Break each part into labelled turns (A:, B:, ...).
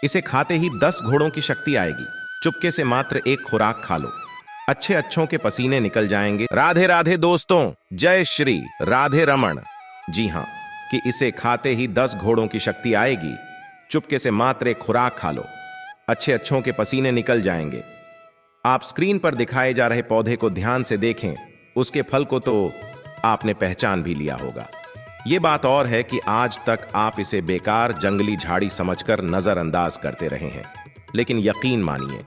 A: इसे खाते ही 10 घोड़ों की शक्ति आएगी। चुपके से मात्र एक खुराक खा लो, अच्छे अच्छों के पसीने निकल जाएंगे। राधे राधे दोस्तों, जय श्री राधे रमन। जी हाँ, कि इसे खाते ही 10 घोड़ों की शक्ति आएगी। चुपके से मात्र एक खुराक खा लो, अच्छे अच्छों के पसीने निकल जाएंगे। आप स्क्रीन पर दिखाए जा रहे पौधे को ध्यान से देखें, उसके फल को तो आपने पहचान भी लिया होगा। ये बात और है कि आज तक आप इसे बेकार जंगली झाड़ी समझकर नजरअंदाज करते रहे हैं, लेकिन यकीन मानिए,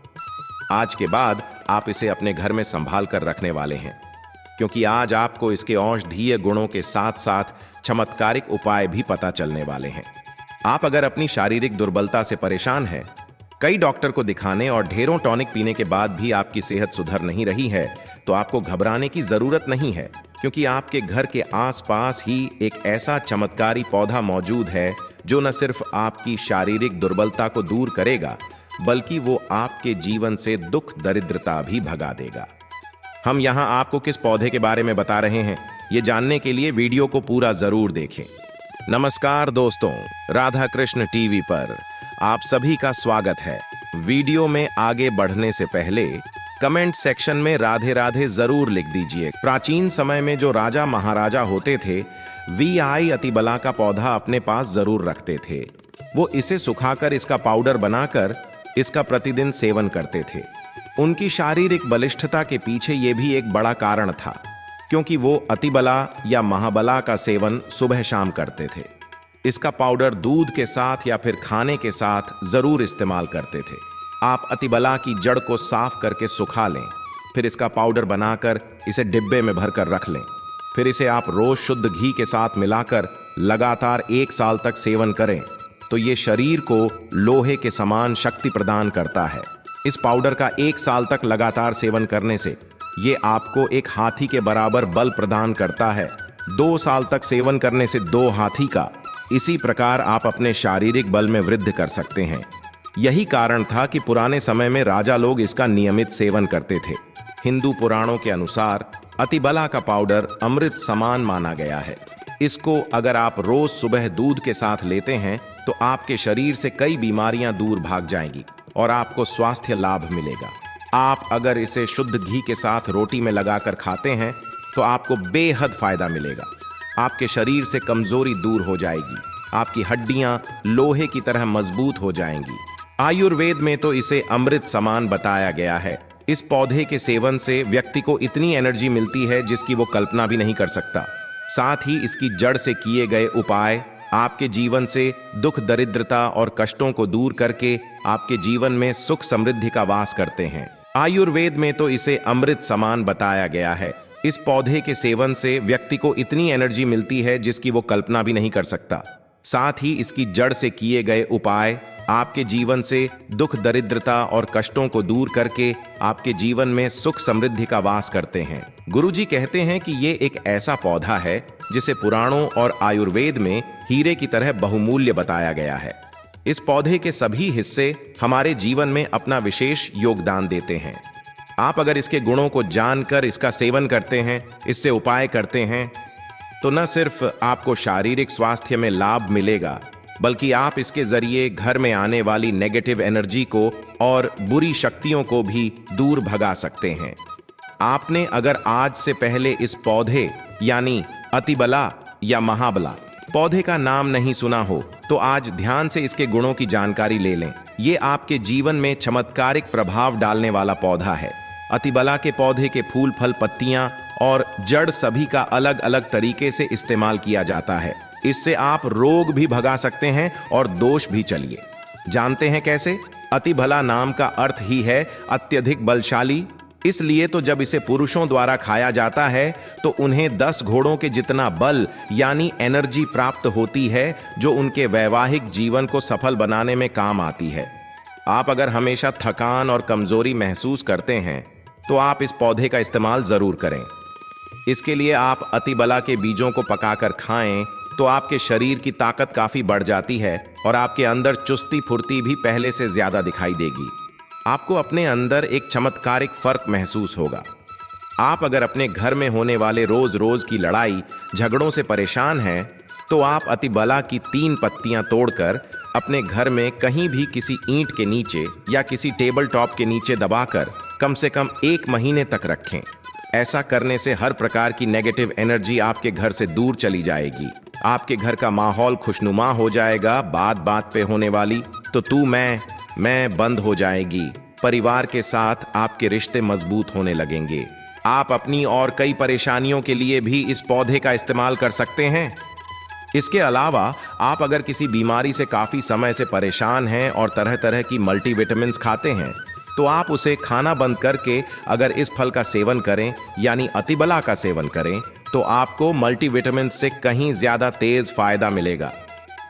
A: आज के बाद आप इसे अपने घर में संभाल कर रखने वाले हैं, क्योंकि आज आपको इसके औषधीय गुणों के साथ साथ चमत्कारिक उपाय भी पता चलने वाले हैं। आप अगर अपनी शारीरिक दुर्बलता से परेशान हैं, कई डॉक्टर को दिखाने और ढेरों टॉनिक पीने के बाद भी आपकी सेहत सुधर नहीं रही है, तो आपको घबराने की जरूरत नहीं है, क्योंकि आपके घर के आसपास ही एक ऐसा चमत्कारी पौधा मौजूद है जो न सिर्फ आपकी शारीरिक दुर्बलता को दूर करेगा, बल्कि वो आपके जीवन से दुख दरिद्रता भी भगा देगा। हम यहाँ आपको किस पौधे के बारे में बता रहे हैं, ये जानने के लिए वीडियो को पूरा जरूर देखें। नमस्कार दोस्तों, राधा कृष्ण टीवी पर आप सभी का स्वागत है। वीडियो में आगे बढ़ने से पहले कमेंट सेक्शन में राधे राधे जरूर लिख दीजिए। प्राचीन समय में जो राजा महाराजा होते थे, वी.आई. अतिबला का पौधा अपने पास जरूर रखते थे। वो इसे सुखाकर इसका पाउडर बनाकर इसका प्रतिदिन सेवन करते थे। उनकी शारीरिक बलिष्ठता के पीछे ये भी एक बड़ा कारण था, क्योंकि वो अतिबला या महाबला का सेवन सुबह शाम करते थे। इसका पाउडर दूध के साथ या फिर खाने के साथ जरूर इस्तेमाल करते थे। आप अतिबला की जड़ को साफ करके सुखा लें, फिर इसका पाउडर बनाकर इसे डिब्बे में भरकर रख लें। फिर इसे आप रोज शुद्ध घी के साथ मिलाकर लगातार 1 साल तक सेवन करें, तो ये शरीर को लोहे के समान शक्ति प्रदान करता है। इस पाउडर का 1 साल तक लगातार सेवन करने से ये आपको एक हाथी के बराबर बल प्रदान करता है। 2 साल तक सेवन करने से 2 हाथी का। इसी प्रकार आप अपने शारीरिक बल में वृद्धि कर सकते हैं। यही कारण था कि पुराने समय में राजा लोग इसका नियमित सेवन करते थे। हिंदू पुराणों के अनुसार अतिबला का पाउडर अमृत समान माना गया है। इसको अगर आप रोज सुबह दूध के साथ लेते हैं, तो आपके शरीर से कई बीमारियां दूर भाग जाएंगी और आपको स्वास्थ्य लाभ मिलेगा। आप अगर इसे शुद्ध घी के साथ रोटी में लगाकर खाते हैं, तो आपको बेहद फायदा मिलेगा। आपके शरीर से कमजोरी दूर हो जाएगी, आपकी हड्डियां लोहे की तरह मजबूत हो जाएंगी। आयुर्वेद में तो इसे अमृत समान बताया गया है। इस पौधे के सेवन से व्यक्ति को इतनी एनर्जी मिलती है जिसकी वो कल्पना भी नहीं कर सकता। साथ ही इसकी जड़ से किए गए उपाय आपके जीवन से दुख दरिद्रता और कष्टों को दूर करके आपके जीवन में सुख समृद्धि का वास करते हैं। आयुर्वेद में तो इसे अमृत समान बताया गया है। इस पौधे के सेवन से व्यक्ति को इतनी एनर्जी मिलती है जिसकी वो कल्पना भी नहीं कर सकता। साथ ही इसकी जड़ से किए गए उपाय आपके जीवन से दुख दरिद्रता और कष्टों को दूर करके आपके जीवन में सुख समृद्धि का वास करते हैं। गुरुजी कहते हैं कि ये एक ऐसा पौधा है जिसे पुराणों और आयुर्वेद में हीरे की तरह बहुमूल्य बताया गया है। इस पौधे के सभी हिस्से हमारे जीवन में अपना विशेष योगदान देते हैं। आप अगर इसके गुणों को जानकर इसका सेवन करते हैं, इससे उपाय करते हैं, तो न सिर्फ आपको शारीरिक स्वास्थ्य में लाभ मिलेगा, बल्कि आप इसके जरिए घर में आने वाली नेगेटिव एनर्जी को और बुरी शक्तियों को भी दूर भगा सकते हैं। आपने अगर आज से पहले इस पौधे यानी अतिबला या महाबला पौधे का नाम नहीं सुना हो, तो आज ध्यान से इसके गुणों की जानकारी ले लें। ये आपके जीवन में चमत्कारिक प्रभाव डालने वाला पौधा है। अतिबला के पौधे के फूल, फल, पत्तियां और जड़ सभी का अलग अलग तरीके से इस्तेमाल किया जाता है। इससे आप रोग भी भगा सकते हैं और दोष भी। चलिए जानते हैं कैसे। अतिबला नाम का अर्थ ही है अत्यधिक बलशाली, इसलिए तो जब इसे पुरुषों द्वारा खाया जाता है तो उन्हें 10 घोड़ों के जितना बल यानी एनर्जी प्राप्त होती है, जो उनके वैवाहिक जीवन को सफल बनाने में काम आती है। आप अगर हमेशा थकान और कमजोरी महसूस करते हैं, तो आप इस पौधे का इस्तेमाल जरूर करें। इसके लिए आप अतिबला के बीजों को पकाकर खाएं, तो आपके शरीर की ताकत काफी बढ़ जाती है और आपके अंदर चुस्ती फुर्ती भी पहले से ज्यादा दिखाई देगी। आपको अपने अंदर एक चमत्कारिक फर्क महसूस होगा। आप अगर अपने घर में होने वाले रोज रोज की लड़ाई झगड़ों से परेशान हैं, तो आप अतिबला की 3 पत्तियां तोड़कर अपने घर में कहीं भी किसी ईंट के नीचे या किसी टेबल टॉप के नीचे दबाकर कम से कम 1 महीने तक रखें। ऐसा करने से हर प्रकार की नेगेटिव एनर्जी आपके घर से दूर चली जाएगी। आपके घर का माहौल खुशनुमा हो जाएगा। बात बात पे होने वाली तो तू मैं बंद हो जाएगी। परिवार के साथ आपके रिश्ते मजबूत होने लगेंगे। आप अपनी और कई परेशानियों के लिए भी इस पौधे का इस्तेमाल कर सकते हैं। इसके अलावा आप अगर किसी बीमारी से काफी समय से परेशान हैं और तरह तरह की मल्टीविटामिन्स खाते हैं, तो आप उसे खाना बंद करके अगर इस फल का सेवन करें, यानी अतिबला का सेवन करें, तो आपको मल्टीविटामिन से कहीं ज्यादा तेज फायदा मिलेगा।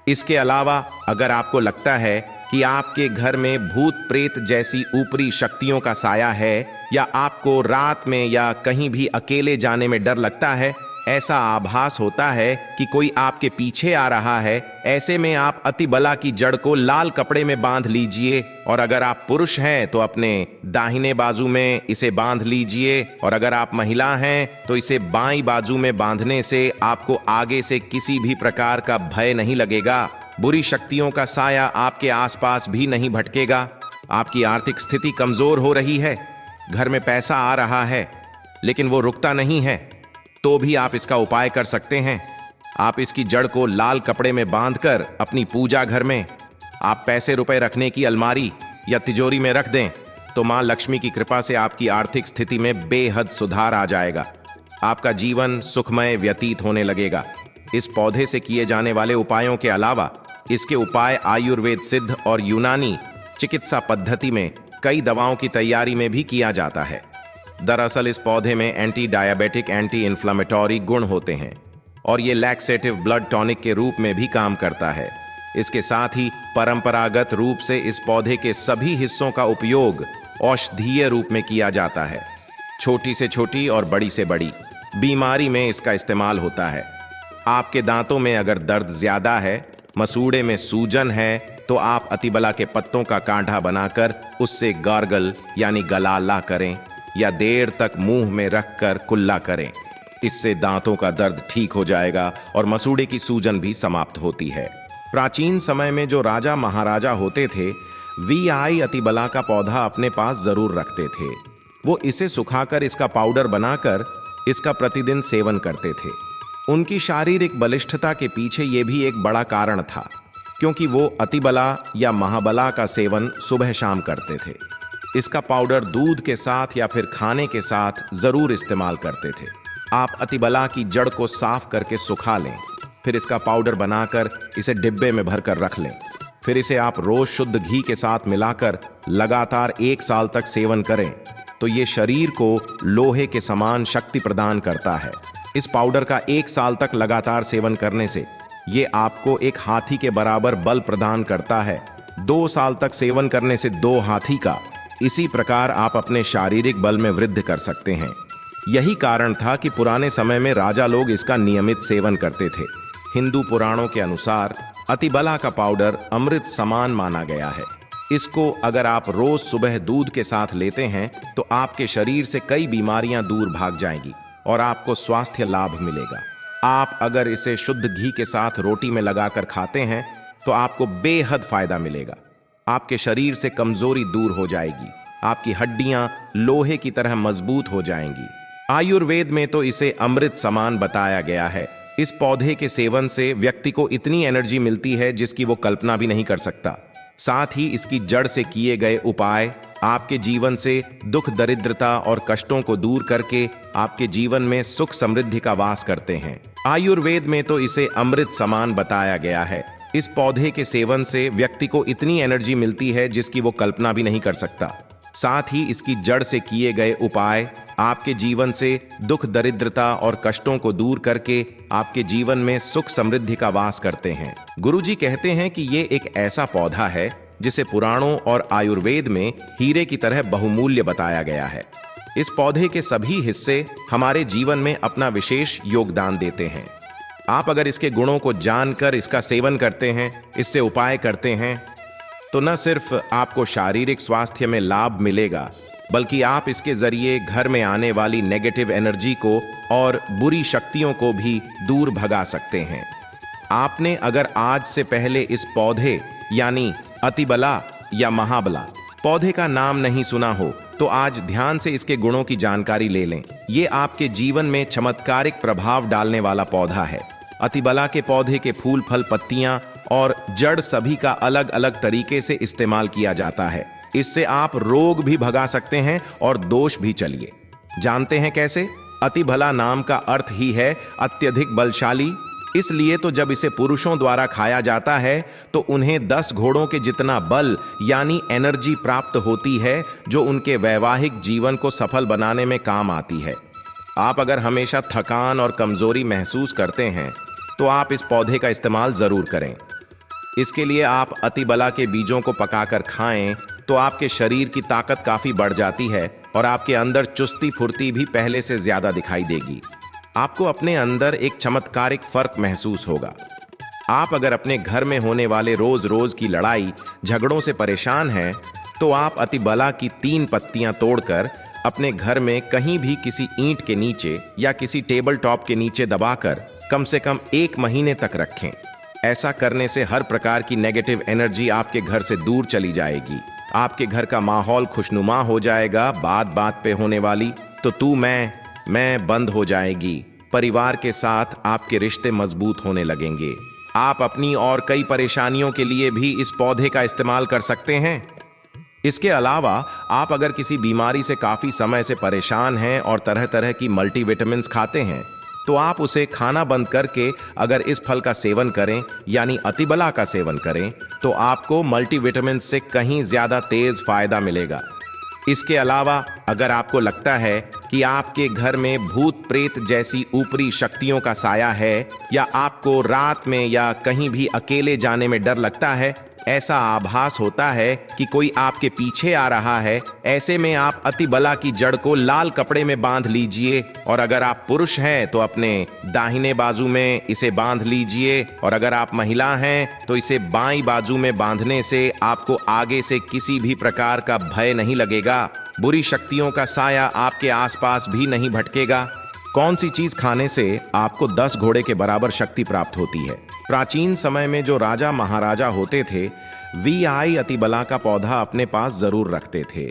A: इसके अलावा अगर आपको लगता है कि आपके घर में भूत प्रेत जैसी ऊपरी शक्तियों का साया है, या आपको रात में या कहीं भी अकेले जाने में डर लगता है, ऐसा आभास होता है कि कोई आपके पीछे आ रहा है, ऐसे में आप अतिबला की जड़ को लाल कपड़े में बांध लीजिए। और अगर आप पुरुष हैं तो अपने दाहिने बाजू में इसे बांध लीजिए, और अगर आप महिला हैं तो इसे बाईं बाजू में बांधने से आपको आगे से किसी भी प्रकार का भय नहीं लगेगा। बुरी शक्तियों का साया आपके आसपास भी नहीं भटकेगा। आपकी आर्थिक स्थिति कमजोर हो रही है, घर में पैसा आ रहा है लेकिन वो रुकता नहीं है, तो भी आप इसका उपाय कर सकते हैं। आप इसकी जड़ को लाल कपड़े में बांधकर अपनी पूजा घर में आप पैसे रुपए रखने की अलमारी या तिजोरी में रख दें, तो मां लक्ष्मी की कृपा से आपकी आर्थिक स्थिति में बेहद सुधार आ जाएगा। आपका जीवन सुखमय व्यतीत होने लगेगा। इस पौधे से किए जाने वाले उपायों के अलावा इसके उपाय आयुर्वेद सिद्ध और यूनानी चिकित्सा पद्धति में कई दवाओं की तैयारी में भी किया जाता है। दरअसल इस पौधे में एंटी डायबिटिक, एंटी इन्फ्लेमेटरी गुण होते हैं और ये लैक्सेटिव ब्लड टॉनिक के रूप में भी काम करता है। इसके साथ ही परंपरागत रूप से इस पौधे के सभी हिस्सों का उपयोग औषधीय रूप में किया जाता है। छोटी से छोटी और बड़ी से बड़ी बीमारी में इसका इस्तेमाल होता है। आपके दांतों में अगर दर्द ज्यादा है, मसूड़े में सूजन है, तो आप अतिबला के पत्तों का काढ़ा बनाकर उससे गार्गल यानी गलाला करें या देर तक मुंह में रखकर कुल्ला करें। इससे दांतों का दर्द ठीक हो जाएगा और मसूड़े की सूजन भी समाप्त होती है। प्राचीन समय में जो राजा महाराजा होते थे, वी अतिबला का पौधा अपने पास जरूर रखते थे। वो इसे सुखाकर इसका पाउडर बनाकर इसका प्रतिदिन सेवन करते थे। उनकी शारीरिक बलिष्ठता के पीछे ये भी एक बड़ा कारण था, क्योंकि वो अतिबला या महाबला का सेवन सुबह शाम करते थे। इसका पाउडर दूध के साथ या फिर खाने के साथ जरूर इस्तेमाल करते थे। आप अतिबला की जड़ को साफ करके सुखा लें, फिर इसका पाउडर बनाकर इसे डिब्बे में भरकर रख लें। फिर इसे आप रोज शुद्ध घी के साथ मिलाकर लगातार 1 साल तक सेवन करें, तो ये शरीर को लोहे के समान शक्ति प्रदान करता है। इस पाउडर का 1 साल तक लगातार सेवन करने से ये आपको एक हाथी के बराबर बल प्रदान करता है। 2 साल तक सेवन करने से 2 हाथी का। इसी प्रकार आप अपने शारीरिक बल में वृद्धि कर सकते हैं। यही कारण था कि पुराने समय में राजा लोग इसका नियमित सेवन करते थे। हिंदू पुराणों के अनुसार अतिबला का पाउडर अमृत समान माना गया है। इसको अगर आप रोज सुबह दूध के साथ लेते हैं तो आपके शरीर से कई बीमारियां दूर भाग जाएंगी और आपको स्वास्थ्य लाभ मिलेगा। आप अगर इसे शुद्ध घी के साथ रोटी में लगाकर खाते हैं तो आपको बेहद फायदा मिलेगा। आपके शरीर से कमजोरी दूर हो जाएगी, आपकी हड्डियां लोहे की तरह मजबूत हो जाएंगी। आयुर्वेद में तो इसे अमृत समान बताया गया है। इस पौधे के सेवन से व्यक्ति को इतनी एनर्जी मिलती है जिसकी वो कल्पना भी नहीं कर सकता। साथ ही इसकी जड़ से किए गए उपाय आपके जीवन से दुख, दरिद्रता और कष्टों को दूर करके आपके जीवन में सुख समृद्धि का वास करते हैं। आयुर्वेद में तो इसे अमृत समान बताया गया है। इस पौधे के सेवन से व्यक्ति को इतनी एनर्जी मिलती है जिसकी वो कल्पना भी नहीं कर सकता। साथ ही इसकी जड़ से किए गए उपाय आपके जीवन से दुख, दरिद्रता और कष्टों को दूर करके आपके जीवन में सुख समृद्धि का वास करते हैं। गुरुजी कहते हैं कि ये एक ऐसा पौधा है जिसे पुराणों और आयुर्वेद में हीरे की तरह बहुमूल्य बताया गया है। इस पौधे के सभी हिस्से हमारे जीवन में अपना विशेष योगदान देते हैं। आप अगर इसके गुणों को जानकर इसका सेवन करते हैं, इससे उपाय करते हैं, तो न सिर्फ आपको शारीरिक स्वास्थ्य में लाभ मिलेगा, बल्कि आप इसके जरिए घर में आने वाली नेगेटिव एनर्जी को और बुरी शक्तियों को भी दूर भगा सकते हैं। आपने अगर आज से पहले इस पौधे यानी अतिबला या महाबला पौधे का नाम नहीं सुना हो तो आज ध्यान से इसके गुणों की जानकारी ले लें। ये आपके जीवन में चमत्कारिक प्रभाव डालने वाला पौधा है। अतिबला के पौधे के फूल, फल, पत्तियां और जड़ सभी का अलग अलग तरीके से इस्तेमाल किया जाता है। इससे आप रोग भी भगा सकते हैं और दोष भी। चलिए जानते हैं कैसे। अतिबला नाम का अर्थ ही है अत्यधिक बलशाली, इसलिए तो जब इसे पुरुषों द्वारा खाया जाता है तो उन्हें 10 घोड़ों के जितना बल यानी एनर्जी प्राप्त होती है, जो उनके वैवाहिक जीवन को सफल बनाने में काम आती है। आप अगर हमेशा थकान और कमजोरी महसूस करते हैं तो आप इस पौधे का इस्तेमाल जरूर करें। इसके लिए आप अतिबला के बीजों को पकाकर खाएं तो आपके शरीर की ताकत काफी बढ़ जाती है और आपके अंदर चुस्ती फुर्ती भी पहले से ज्यादा दिखाई देगी। आपको अपने अंदर एक चमत्कारिक फर्क महसूस होगा। आप अगर अपने घर में होने वाले रोज रोज की लड़ाई झगड़ों से परेशान हैं तो आप अतिबला की 3 पत्तियां तोड़कर अपने घर में कहीं भी किसी ईंट के नीचे या किसी टेबल टॉप के नीचे दबाकर कम से कम 1 महीने तक रखें। ऐसा करने से हर प्रकार की नेगेटिव एनर्जी आपके घर से दूर चली जाएगी। आपके घर का माहौल खुशनुमा हो जाएगा। बात बात पे होने वाली तो तू मैं बंद हो जाएगी। परिवार के साथ आपके रिश्ते मजबूत होने लगेंगे। आप अपनी और कई परेशानियों के लिए भी इस पौधे का इस्तेमाल कर सकते हैं। इसके अलावा आप अगर किसी बीमारी से काफी समय से परेशान हैं और तरह तरह की मल्टीविटामिन्स खाते हैं तो आप उसे खाना बंद करके अगर इस फल का सेवन करें यानी अतिबला का सेवन करें तो आपको मल्टीविटामिन से कहीं ज्यादा तेज फायदा मिलेगा। इसके अलावा अगर आपको लगता है कि आपके घर में भूत प्रेत जैसी ऊपरी शक्तियों का साया है या आपको रात में या कहीं भी अकेले जाने में डर लगता है, ऐसा आभास होता है कि कोई आपके पीछे आ रहा है, ऐसे में आप अतिबला की जड़ को लाल कपड़े में बांध लीजिए और अगर आप पुरुष हैं तो अपने दाहिने बाजू में इसे बांध लीजिए और अगर आप महिला हैं तो इसे बाईं बाजू में बांधने से आपको आगे से किसी भी प्रकार का भय नहीं लगेगा। बुरी शक्तियों का साया आपके आसपास भी नहीं भटकेगा। कौन सी चीज खाने से आपको 10 घोड़े के बराबर शक्ति प्राप्त होती है? प्राचीन समय में जो राजा महाराजा होते थे वी अतिबला का पौधा अपने पास जरूर रखते थे।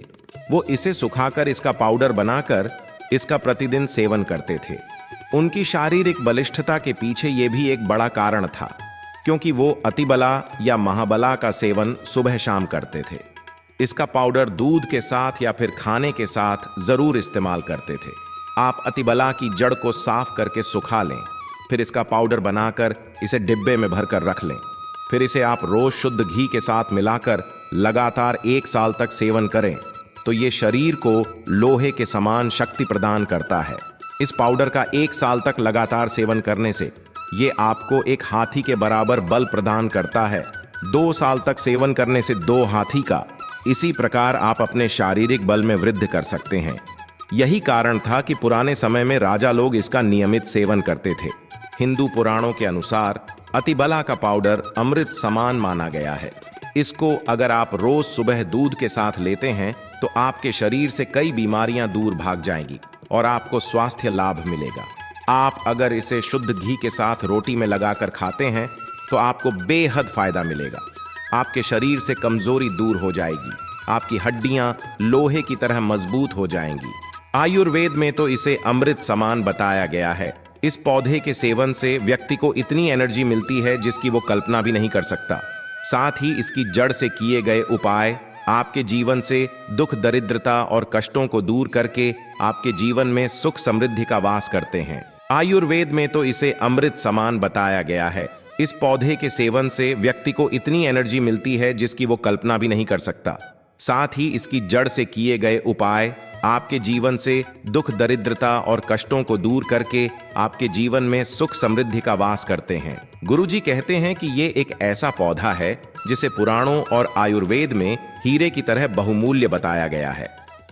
A: वो इसे सुखाकर इसका पाउडर बनाकर इसका प्रतिदिन सेवन करते थे। उनकी शारीरिक बलिष्ठता के पीछे ये भी एक बड़ा कारण था, क्योंकि वो अतिबला या महाबला का सेवन सुबह शाम करते थे। इसका पाउडर दूध के साथ या फिर खाने के साथ जरूर इस्तेमाल करते थे। आप अतिबला की जड़ को साफ करके सुखा लें, फिर इसका पाउडर बनाकर इसे डिब्बे में भरकर रख लें। फिर इसे आप रोज शुद्ध घी के साथ मिलाकर लगातार 1 साल तक सेवन करें तो ये शरीर को लोहे के समान शक्ति प्रदान करता है। इस पाउडर का 1 साल तक लगातार सेवन करने से ये आपको एक हाथी के बराबर बल प्रदान करता है। 2 साल तक सेवन करने से 2 हाथी का। इसी प्रकार आप अपने शारीरिक बल में वृद्धि कर सकते हैं। यही कारण था कि पुराने समय में राजा लोग इसका नियमित सेवन करते थे। हिंदू पुराणों के अनुसार अतिबला का पाउडर अमृत समान माना गया है। इसको अगर आप रोज सुबह दूध के साथ लेते हैं तो आपके शरीर से कई बीमारियां दूर भाग जाएंगी और आपको स्वास्थ्य लाभ मिलेगा। आप अगर इसे शुद्ध घी के साथ रोटी में लगाकर खाते हैं तो आपको बेहद फायदा मिलेगा। आपके शरीर से कमजोरी दूर हो जाएगी। आपकी हड्डियां लोहे की तरह मजबूत हो जाएंगी। आयुर्वेद में तो इसे अमृत समान बताया गया है। इस पौधे के सेवन से व्यक्ति को इतनी एनर्जी मिलती है जिसकी वो कल्पना भी नहीं कर सकता। साथ ही इसकी जड़ से किए गए उपाय आपके जीवन से दुख, दरिद्रता और कष्टों को दूर करके आपके जीवन में सुख समृद्धि का वास करते हैं। आयुर्वेद में तो इसे अमृत समान बताया गया है। इस पौधे के सेवन से व्यक्ति को इतनी एनर्जी मिलती है जिसकी वो कल्पना भी नहीं कर सकता। साथ ही इसकी जड़ से किए गए उपाय आपके जीवन से दुख, दरिद्रता और कष्टों को दूर करके आपके जीवन में सुख समृद्धि का वास करते हैं। गुरुजी कहते हैं कि ये एक ऐसा पौधा है जिसे पुराणों और आयुर्वेद में हीरे की तरह बहुमूल्य बताया गया है।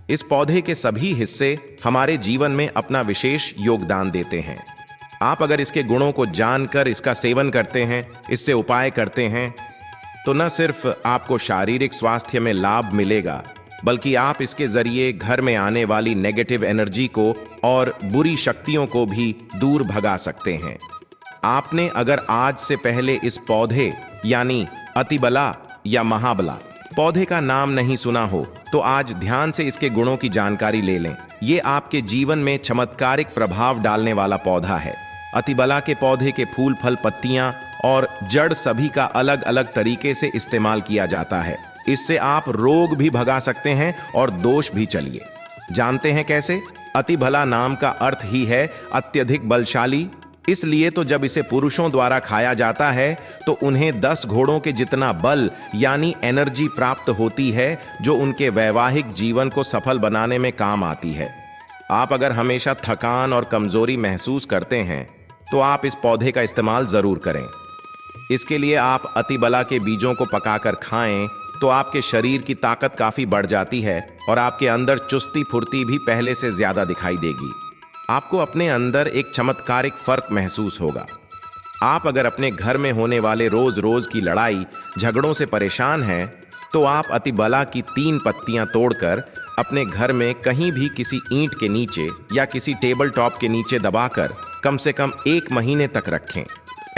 A: इस पौधे के सभी हिस्से हमारे जीवन में अपना विशेष योगदान देते हैं। आप अगर इसके गुणों को जानकर इसका सेवन करते हैं, इससे उपाय करते हैं, तो न सिर्फ आपको शारीरिक स्वास्थ्य में लाभ मिलेगा बल्कि आप इसके जरिए घर में आने वाली नेगेटिव एनर्जी को और बुरी शक्तियों को भी दूर भगा सकते हैं। आपने अगर आज से पहले इस पौधे यानी अतिबला या महाबला पौधे का नाम नहीं सुना हो तो आज ध्यान से इसके गुणों की जानकारी ले लें। ये आपके जीवन में चमत्कारिक प्रभाव डालने वाला पौधा है। अतिबला के पौधे के फूल, फल, पत्तियां और जड़ सभी का अलग अलग तरीके से इस्तेमाल किया जाता है। इससे आप रोग भी भगा सकते हैं और दोष भी। चलिए जानते हैं कैसे। अतिबला नाम का अर्थ ही है अत्यधिक बलशाली, इसलिए तो जब इसे पुरुषों द्वारा खाया जाता है तो उन्हें 10 घोड़ों के जितना बल यानी एनर्जी प्राप्त होती है, जो उनके वैवाहिक जीवन को सफल बनाने में काम आती है। आप अगर हमेशा थकान और कमजोरी महसूस करते हैं तो आप इस पौधे का इस्तेमाल जरूर करें। इसके लिए आप अतिबला के बीजों को पकाकर खाएं तो आपके शरीर की ताकत काफी बढ़ जाती है और आपके अंदर चुस्ती फुर्ती भी पहले से ज्यादा दिखाई देगी। आपको अपने अंदर एक चमत्कारिक फर्क महसूस होगा। आप अगर अपने घर में होने वाले रोज रोज की लड़ाई झगड़ों से परेशान हैं तो आप अतिबला की 3 पत्तियां तोड़कर अपने घर में कहीं भी किसी ईंट के नीचे या किसी टेबल टॉप के नीचे दबाकर कम से कम 1 महीने तक रखें।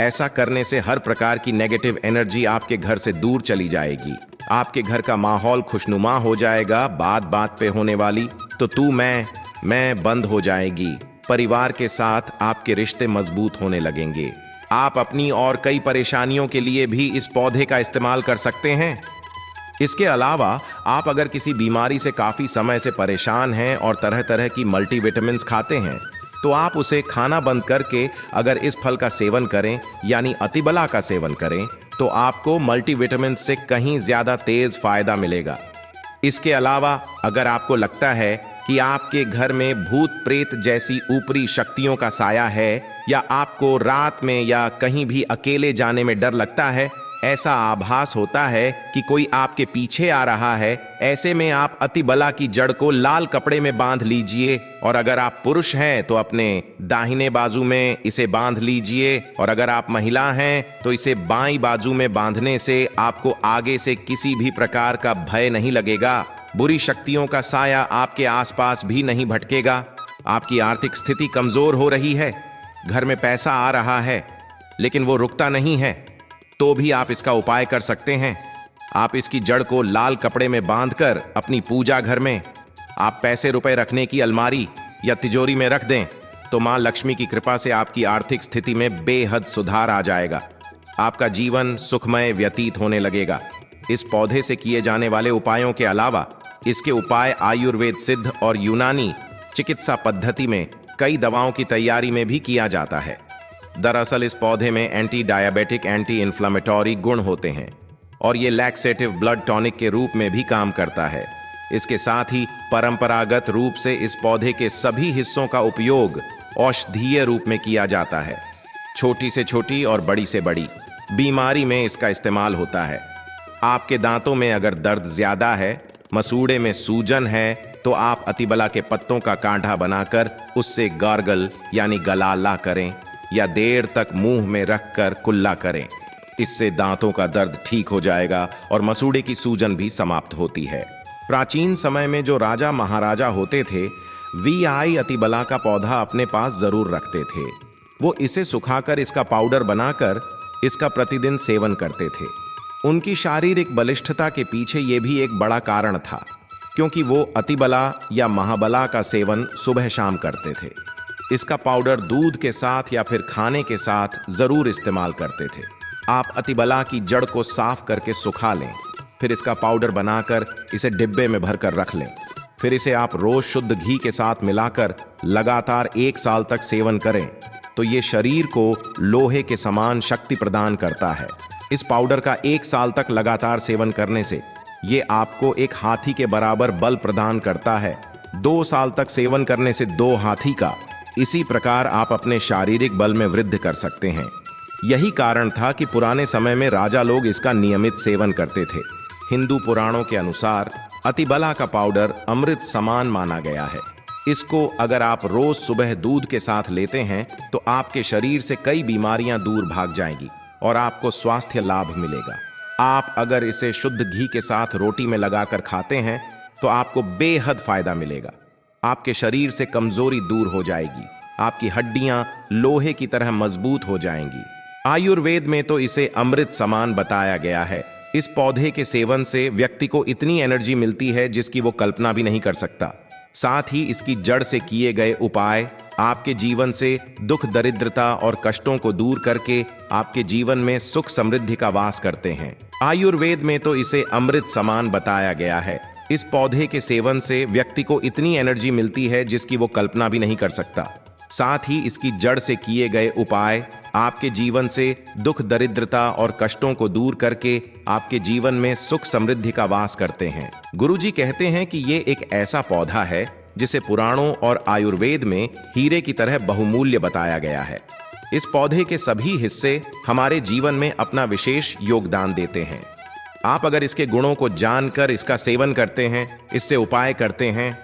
A: ऐसा करने से हर प्रकार की नेगेटिव एनर्जी आपके घर से दूर चली जाएगी। आपके घर का माहौल खुशनुमा हो जाएगा। बात बात पे होने वाली तो तू मैं बंद हो जाएगी। परिवार के साथ आपके रिश्ते मजबूत होने लगेंगे। आप अपनी और कई परेशानियों के लिए भी इस पौधे का इस्तेमाल कर सकते हैं। इसके अलावा आप अगर किसी बीमारी से काफी समय से परेशान हैं और तरह तरह की मल्टीविटामिन्स खाते हैं तो आप उसे खाना बंद करके अगर इस फल का सेवन करें यानी अतिबला का सेवन करें तो आपको मल्टीविटामिन से कहीं ज्यादा तेज फायदा मिलेगा। इसके अलावा अगर आपको लगता है कि आपके घर में भूत प्रेत जैसी ऊपरी शक्तियों का साया है या आपको रात में या कहीं भी अकेले जाने में डर लगता है, ऐसा आभास होता है कि कोई आपके पीछे आ रहा है, ऐसे में आप अतिबला की जड़ को लाल कपड़े में बांध लीजिए और अगर आप पुरुष हैं तो अपने दाहिने बाजू में इसे बांध लीजिए और अगर आप महिला हैं तो इसे बाईं बाजू में बांधने से आपको आगे से किसी भी प्रकार का भय नहीं लगेगा। बुरी शक्तियों का साया आपके आसपास भी नहीं भटकेगा। आपकी आर्थिक स्थिति कमजोर हो रही है, घर में पैसा आ रहा है लेकिन वो रुकता नहीं है, तो भी आप इसका उपाय कर सकते हैं। आप इसकी जड़ को लाल कपड़े में बांधकर अपनी पूजा घर में आप पैसे रुपए रखने की अलमारी या तिजोरी में रख दें तो मां लक्ष्मी की कृपा से आपकी आर्थिक स्थिति में बेहद सुधार आ जाएगा। आपका जीवन सुखमय व्यतीत होने लगेगा। इस पौधे से किए जाने वाले उपायों के अलावा इसके उपाय आयुर्वेद सिद्ध और यूनानी चिकित्सा पद्धति में कई दवाओं की तैयारी में भी किया जाता है। दरअसल इस पौधे में एंटी डायबिटिक, एंटी इन्फ्लेमेटरी गुण होते हैं और ये लैक्सेटिव ब्लड टॉनिक के रूप में भी काम करता है। इसके साथ ही परंपरागत रूप से इस पौधे के सभी हिस्सों का उपयोग औषधीय रूप में किया जाता है। छोटी से छोटी और बड़ी से बड़ी बीमारी में इसका इस्तेमाल होता है। आपके दांतों में अगर दर्द ज्यादा है, मसूड़े में सूजन है तो आप अतिबला के पत्तों का काढ़ा बनाकर उससे गार्गल यानी गलाला करें या देर तक मुंह में रखकर कुल्ला करें। इससे दांतों का दर्द ठीक हो जाएगा और मसूड़े की सूजन भी समाप्त होती है। प्राचीन समय में जो राजा महाराजा होते थे वी अतिबला का पौधा अपने पास जरूर रखते थे। वो इसे सुखाकर इसका पाउडर बनाकर इसका प्रतिदिन सेवन करते थे। उनकी शारीरिक बलिष्ठता के पीछे ये भी एक बड़ा कारण था क्योंकि वो अतिबला या महाबला का सेवन सुबह शाम करते थे। इसका पाउडर दूध के साथ या फिर खाने के साथ जरूर इस्तेमाल करते थे। आप अतिबला की जड़ को साफ करके सुखा लें, फिर इसका पाउडर बनाकर इसे डिब्बे में भरकर रख लें। फिर इसे आप रोज शुद्ध घी के साथ मिलाकर लगातार 1 साल तक सेवन करें तो ये शरीर को लोहे के समान शक्ति प्रदान करता है। इस पाउडर का 1 साल तक लगातार सेवन करने से ये आपको एक हाथी के बराबर बल प्रदान करता है। 2 साल तक सेवन करने से 2 हाथी का। इसी प्रकार आप अपने शारीरिक बल में वृद्धि कर सकते हैं। यही कारण था कि पुराने समय में राजा लोग इसका नियमित सेवन करते थे। हिंदू पुराणों के अनुसार अतिबला का पाउडर अमृत समान माना गया है। इसको अगर आप रोज सुबह दूध के साथ लेते हैं तो आपके शरीर से कई बीमारियां दूर भाग जाएंगी और आपको स्वास्थ्य लाभ मिलेगा। आप अगर इसे शुद्ध घी के साथ रोटी में लगाकर खाते हैं तो आपको बेहद फायदा मिलेगा। आपके शरीर से कमजोरी दूर हो जाएगी, आपकी हड्डियां लोहे की तरह मजबूत हो जाएंगी। आयुर्वेद में तो इसे अमृत समान बताया गया है। इस पौधे के सेवन से व्यक्ति को इतनी एनर्जी मिलती है जिसकी वो कल्पना भी नहीं कर सकता। साथ ही इसकी जड़ से किए गए उपाय आपके जीवन से दुख, दरिद्रता और कष्टों को दूर करके आपके जीवन में सुख समृद्धि का वास करते हैं। आयुर्वेद में तो इसे अमृत समान बताया गया है। इस पौधे के सेवन से व्यक्ति को इतनी एनर्जी मिलती है जिसकी वो कल्पना भी नहीं कर सकता। साथ ही इसकी जड़ से किए गए उपाय आपके जीवन से दुख, दरिद्रता और कष्टों को दूर करके आपके जीवन में सुख समृद्धि का वास करते हैं। गुरुजी कहते हैं कि ये एक ऐसा पौधा है जिसे पुराणों और आयुर्वेद में हीरे की तरह बहुमूल्य बताया गया है। इस पौधे के सभी हिस्से हमारे जीवन में अपना विशेष योगदान देते हैं। आप अगर इसके गुणों को जानकर इसका सेवन करते हैं, इससे उपाय करते हैं,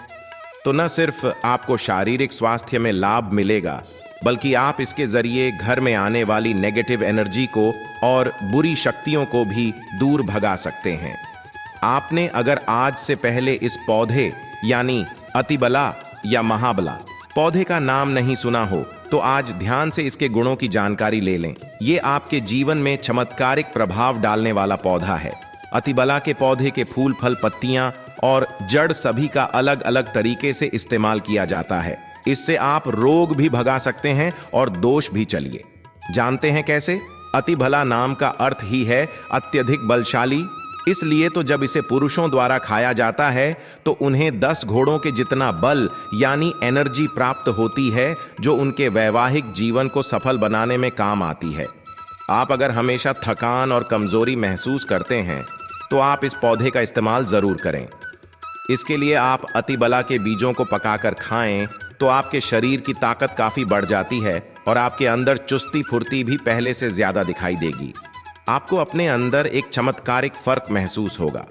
A: तो न सिर्फ आपको शारीरिक स्वास्थ्य में लाभ मिलेगा, बल्कि आप इसके जरिए घर में आने वाली नेगेटिव एनर्जी को और बुरी शक्तियों को भी दूर भगा सकते हैं। आपने अगर आज से पहले इस पौधे यानी अतिबला या महाबला पौधे का नाम नहीं सुना हो, तो आज ध्यान से इसके गुणों की जानकारी ले लें। ये आपके जीवन में चमत्कारिक प्रभाव डालने वाला पौधा है। अतिबला के पौधे के फूल, फल, पत्तियां और जड़ सभी का अलग अलग तरीके से इस्तेमाल किया जाता है। इससे आप रोग भी भगा सकते हैं और दोष भी। चलिए जानते हैं कैसे। अतिबला नाम का अर्थ ही है अत्यधिक बलशाली, इसलिए तो जब इसे पुरुषों द्वारा खाया जाता है तो उन्हें 10 घोड़ों के जितना बल यानी एनर्जी प्राप्त होती है, जो उनके वैवाहिक जीवन को सफल बनाने में काम आती है। आप अगर हमेशा थकान और कमजोरी महसूस करते हैं तो आप इस पौधे का इस्तेमाल जरूर करें। इसके लिए आप अतिबला के बीजों को पकाकर खाएं तो आपके शरीर की ताकत काफी बढ़ जाती है और आपके अंदर चुस्ती फुर्ती भी पहले से ज्यादा दिखाई देगी। आपको अपने अंदर एक चमत्कारिक फर्क महसूस होगा।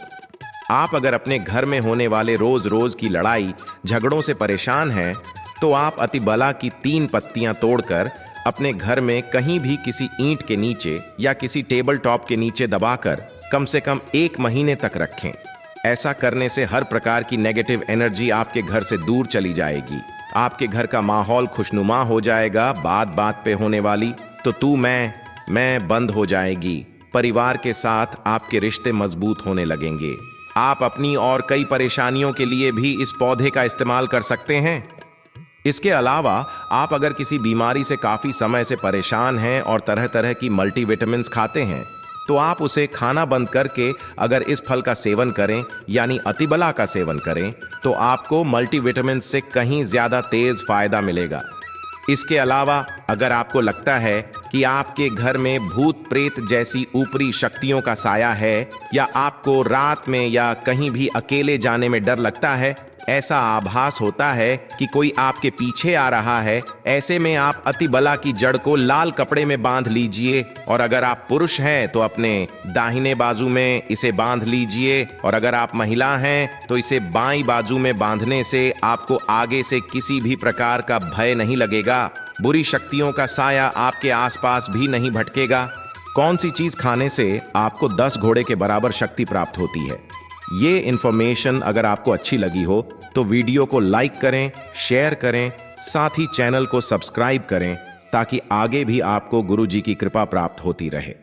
A: आप अगर अपने घर में होने वाले रोज रोज की लड़ाई झगड़ों से परेशान हैं, तो आप अतिबला की 3 पत्तियां तोड़कर अपने घर में कहीं भी किसी ईंट के नीचे या किसी टेबल टॉप के नीचे दबाकर कम से कम 1 महीने तक रखें। ऐसा करने से हर प्रकार की नेगेटिव एनर्जी आपके घर से दूर चली जाएगी। आपके घर का माहौल खुशनुमा हो जाएगा। बात बात पे होने वाली तो तू मैं बंद हो जाएगी। परिवार के साथ आपके रिश्ते मजबूत होने लगेंगे। आप अपनी और कई परेशानियों के लिए भी इस पौधे का इस्तेमाल कर सकते हैं। इसके अलावा आप अगर किसी बीमारी से काफी समय से परेशान हैं और तरह तरह की मल्टीविटामिन्स खाते हैं, तो आप उसे खाना बंद करके अगर इस फल का सेवन करें यानी अतिबला का सेवन करें, तो आपको मल्टीविटामिन से कहीं ज्यादा तेज फायदा मिलेगा। इसके अलावा अगर आपको लगता है कि आपके घर में भूत प्रेत जैसी ऊपरी शक्तियों का साया है, या आपको रात में या कहीं भी अकेले जाने में डर लगता है, ऐसा आभास होता है कि कोई आपके पीछे आ रहा है, ऐसे में आप अतिबला की जड़ को लाल कपड़े में बांध लीजिए। और अगर आप पुरुष हैं तो अपने दाहिने बाजू में इसे बांध लीजिए, और अगर आप महिला हैं तो इसे बाईं बाजू में बांधने से आपको आगे से किसी भी प्रकार का भय नहीं लगेगा। बुरी शक्तियों का साया आपके आसपास भी नहीं भटकेगा। कौन सी चीज खाने से आपको 10 घोड़े के बराबर शक्ति प्राप्त होती है? ये इंफॉर्मेशन अगर आपको अच्छी लगी हो तो वीडियो को लाइक करें, शेयर करें, साथ ही चैनल को सब्सक्राइब करें, ताकि आगे भी आपको गुरुजी की कृपा प्राप्त होती रहे।